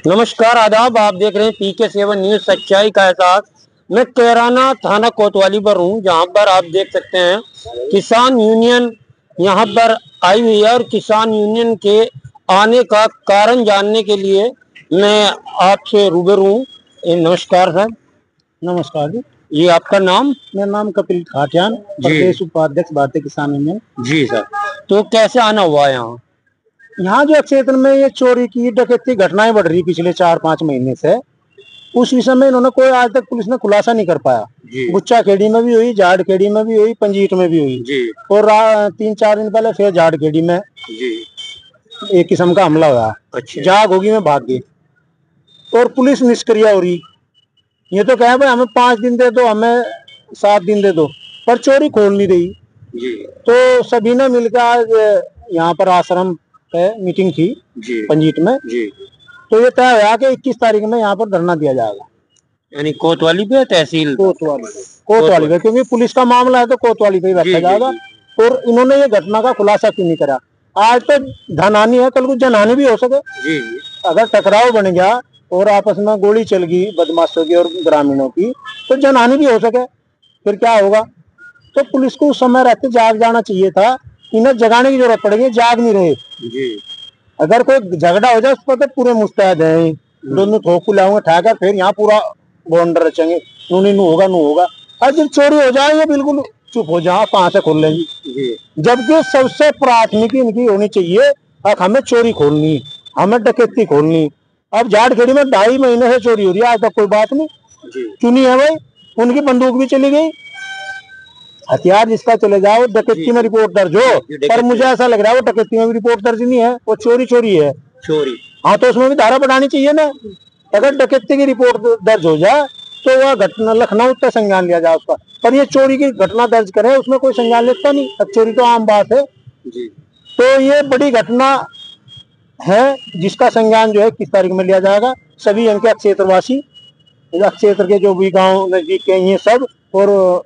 नमस्कार, आदाब। आप देख रहे हैं PK7 न्यूज, सच्चाई का एहसास। मैं कैराना थाना कोतवाली पर हूँ, जहाँ पर आप देख सकते हैं किसान यूनियन यहाँ पर आई हुई है और किसान यूनियन के आने का कारण जानने के लिए मैं आपसे रूबरू हूँ। नमस्कार सर। नमस्कार जी। ये आपका नाम? मेरा नाम कपिल खाटियान, प्रदेश उपाध्यक्ष भारतीय किसान यूनियन। जी सर। तो कैसे आना हुआ यहाँ? यहाँ जो क्षेत्र में ये चोरी की डकैती घटनाएं बढ़ रही पिछले 4-5 महीने से, उस विषय में इन्होंने कोई आज तक पुलिस ने खुलासा नहीं कर पाया। गुच्चा खेड़ी में भी हुई, झाड़ खेड़ी में भी हुई, पंजीट में भी हुई जी। और 3-4 दिन पहले फिर झाड़ खेड़ी में जी। एक किस्म का हमला हुआ। अच्छा। जाग होगी में भाग गई और पुलिस निष्क्रिय हो रही। ये तो कहे भाई हमें 5 दिन दे दो, हमें 7 दिन दे दो, पर चोरी खोल नहीं रही। जी। तो सभी ने मिलकर आज यहाँ पर आश्रम पे मीटिंग थी जी। पंजीट में। जी। तो ये तय हुआ कि 21 तारीख में यहाँ पर धरना दिया जाएगा। यानी कोतवाली पे, तहसील कोतवाली पे, क्योंकि पुलिस का मामला है तो कोतवाली पे ही रखा जाएगा। और इन्होंने ये घटना का खुलासा क्यों नहीं करा? आज तो धनहानि है, कल को जनहानि भी हो सके। जी। अगर टकराव बन गया और आपस में गोली चल गई बदमाशों की और ग्रामीणों की, तो जनहानि भी हो सके, फिर क्या होगा? तो पुलिस को उस समय रहते जाग जाना चाहिए था। इन्हें जगाने की जरूरत पड़ेगी, जाग नहीं रहे। जी। अगर कोई झगड़ा हो जाए उस पर तो पूरे मुस्तैद हैं, दोनों ठोकू लाऊंगे ठाकर, फिर यहाँ पूरा बॉन्डर रचेंगे, नू होगा नू होगा। और जब चोरी हो जाए ये बिल्कुल चुप हो जाओ, कहाँ से खोल लेंगे? जबकि सबसे प्राथमिकी इनकी होनी चाहिए, अब हमें चोरी खोलनी, हमें डकैती खोलनी। अब झाड़ खेड़ी में 2.5 महीने से चोरी हो रही है, आज तक कोई बात नहीं चुनी है भाई। उनकी बंदूक भी चली गई, हथियार जिसका चले जाओ, डकैती में रिपोर्ट दर्ज हो। पर मुझे ऐसा लग रहा है वो डकैती में भी रिपोर्ट दर्ज नहीं है, वो चोरी है। चोरी। हाँ, तो उसमें भी धारा बढ़ानी चाहिए ना। अगर डकैती की रिपोर्ट दर्ज हो जाए तो वह घटना लखनऊ तक संज्ञान लिया जाए उसका, पर ये चोरी की घटना दर्ज करे उसमें कोई संज्ञान लेता नहीं। अब चोरी तो आम बात है जी। तो ये बड़ी घटना है जिसका संज्ञान जो है 21 तारीख में लिया जाएगा। सभी इनके क्षेत्रवासी, क्षेत्र के जो भी गांव नजदीक के ये सब, और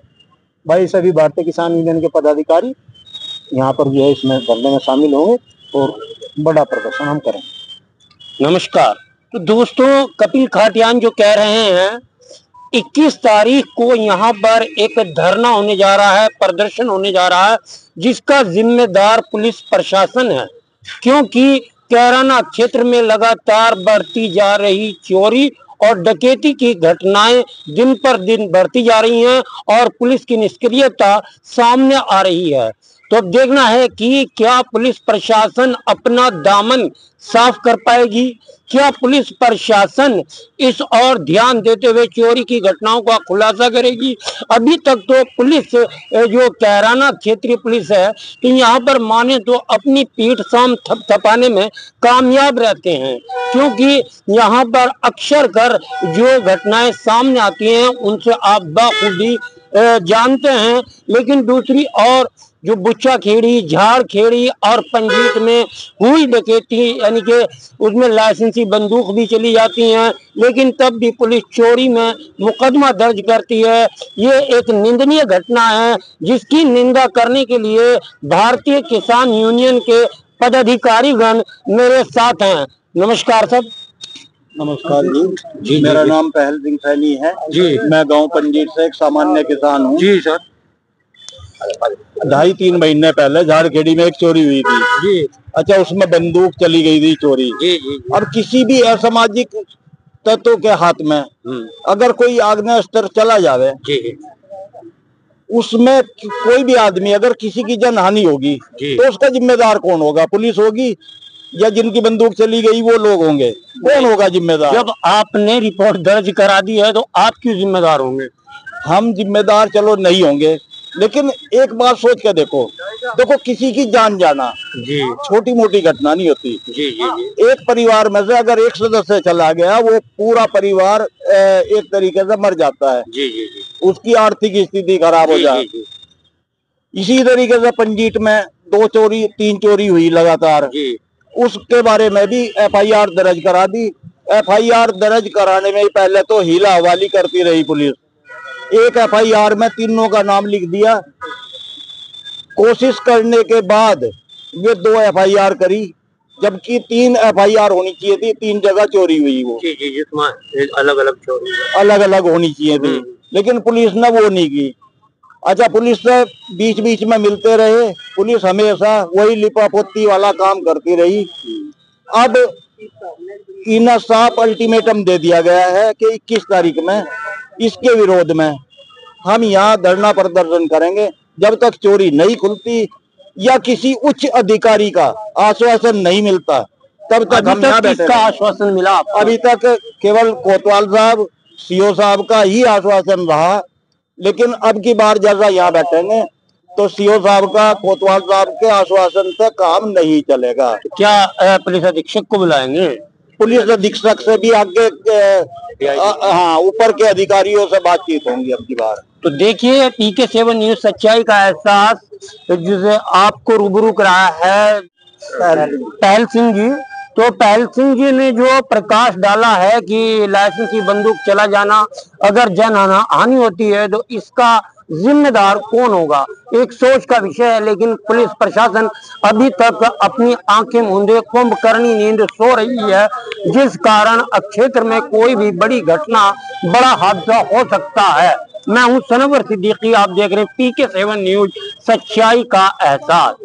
भाई सभी भारतीय किसान यूनियन के पदाधिकारी यहाँ पर जो है इसमें धरने में शामिल होंगे और बड़ा प्रदर्शन हम करेंगे। नमस्कार। तो दोस्तों, कपिल खाटियान जो कह रहे हैं 21 तारीख को यहाँ पर एक धरना होने जा रहा है, प्रदर्शन होने जा रहा है, जिसका जिम्मेदार पुलिस प्रशासन है। क्योंकि कैराना क्षेत्र में लगातार बढ़ती जा रही चोरी और डकैती की घटनाएं दिन पर दिन बढ़ती जा रही हैं और पुलिस की निष्क्रियता सामने आ रही है। तो देखना है कि क्या पुलिस प्रशासन अपना दामन साफ कर पाएगी, क्या पुलिस प्रशासन इस और ध्यान देते हुए चोरी की घटनाओं का खुलासा करेगी। अभी तक तो पुलिस जो कैराना क्षेत्रीय पुलिस है, तो यहाँ पर माने तो अपनी पीठ साम थपथपाने में कामयाब रहते हैं, क्योंकि यहाँ पर अक्सर कर जो घटनाएं सामने आती हैं उनसे आप बखूबी जानते हैं। लेकिन दूसरी और जो बुच्चा खेड़ी, झाड़ खेड़ी और पंजीट में हुई डकैती, यानी कि उसमें लाइसेंसी बंदूक भी चली जाती हैं, लेकिन तब भी पुलिस चोरी में मुकदमा दर्ज करती है। ये एक निंदनीय घटना है, जिसकी निंदा करने के लिए भारतीय किसान यूनियन के पदाधिकारीगण मेरे साथ हैं। नमस्कार सर। नमस्कार जी। मेरा नाम पहल सिंह सैनी है जी। मैं गांव पंजीट से एक सामान्य किसान हूँ जी सर। 2.5-3 महीने पहले झाड़खेड़ी में एक चोरी हुई थी जी। अच्छा, उसमें बंदूक चली गई थी चोरी जी। और किसी भी असामाजिक तत्व के हाथ में अगर कोई आग्नेय अस्त्र चला जावे जी, उसमें कोई भी आदमी अगर किसी की जनहानि होगी तो उसका जिम्मेदार कौन होगा? पुलिस होगी या जिनकी बंदूक चली गई वो लोग होंगे? कौन होगा जिम्मेदार? जब आपने रिपोर्ट दर्ज करा दी है तो आप क्यों जिम्मेदार होंगे? हम जिम्मेदार चलो नहीं होंगे, लेकिन एक बात सोच के देखो किसी की जान जाना जी छोटी मोटी घटना नहीं होती जी। जी। एक परिवार में से अगर एक सदस्य चला गया, वो पूरा परिवार एक तरीके से मर जाता है जी। जी। उसकी आर्थिक स्थिति खराब हो जाए। इसी तरीके से पंजीट में 2-3 चोरी हुई लगातार जी। उसके बारे में भी FIR दर्ज करा दी। FIR दर्ज कराने में पहले तो हीला हवाली करती रही पुलिस। एक FIR में तीनों का नाम लिख दिया। कोशिश करने के बाद ये 2 FIR करी, जबकि 3 FIR होनी चाहिए थी, 3 जगह चोरी हुई वो। जी जी, जिसमें अलग अलग चोरी अलग अलग होनी चाहिए थी, लेकिन पुलिस ने वो नहीं की। अच्छा, पुलिस से बीच बीच में मिलते रहे, पुलिस हमेशा वही लिपापोती वाला काम करती रही। अब इन्हें साफ अल्टीमेटम दे दिया गया है कि 21 तारीख में इसके विरोध में हम यहाँ धरना प्रदर्शन करेंगे जब तक चोरी नहीं खुलती या किसी उच्च अधिकारी का आश्वासन नहीं मिलता, तब तक हम यहाँ बैठे। किसका आश्वासन मिला आपको? अभी तक केवल कोतवाल साहब, CO साहब का ही आश्वासन रहा, लेकिन अब की बार जैसा यहाँ बैठेंगे तो CO साहब का, कोतवाल साहब के आश्वासन से काम नहीं चलेगा। क्या पुलिस अधीक्षक को बुलाएंगे? पुलिस अधीक्षक से भी आगे हाँ, ऊपर के अधिकारियों से बातचीत होंगी अब की बार। तो देखिए, PK7 न्यूज सच्चाई का एहसास जिसे आपको रूबरू कराया है पहल सिंह जी। तो पहल सिंह जी ने जो प्रकाश डाला है कि लाइसेंस की बंदूक चला जाना अगर जन हानि होती है तो इसका जिम्मेदार कौन होगा, एक सोच का विषय है। लेकिन पुलिस प्रशासन अभी तक अपनी आंखें मूंदे कुंभकर्णी नींद सो रही है, जिस कारण क्षेत्र में कोई भी बड़ी घटना, बड़ा हादसा हो सकता है। मैं हूं सनवर सिद्दीकी, आप देख रहे हैं PK7 न्यूज सच्चाई का एहसास।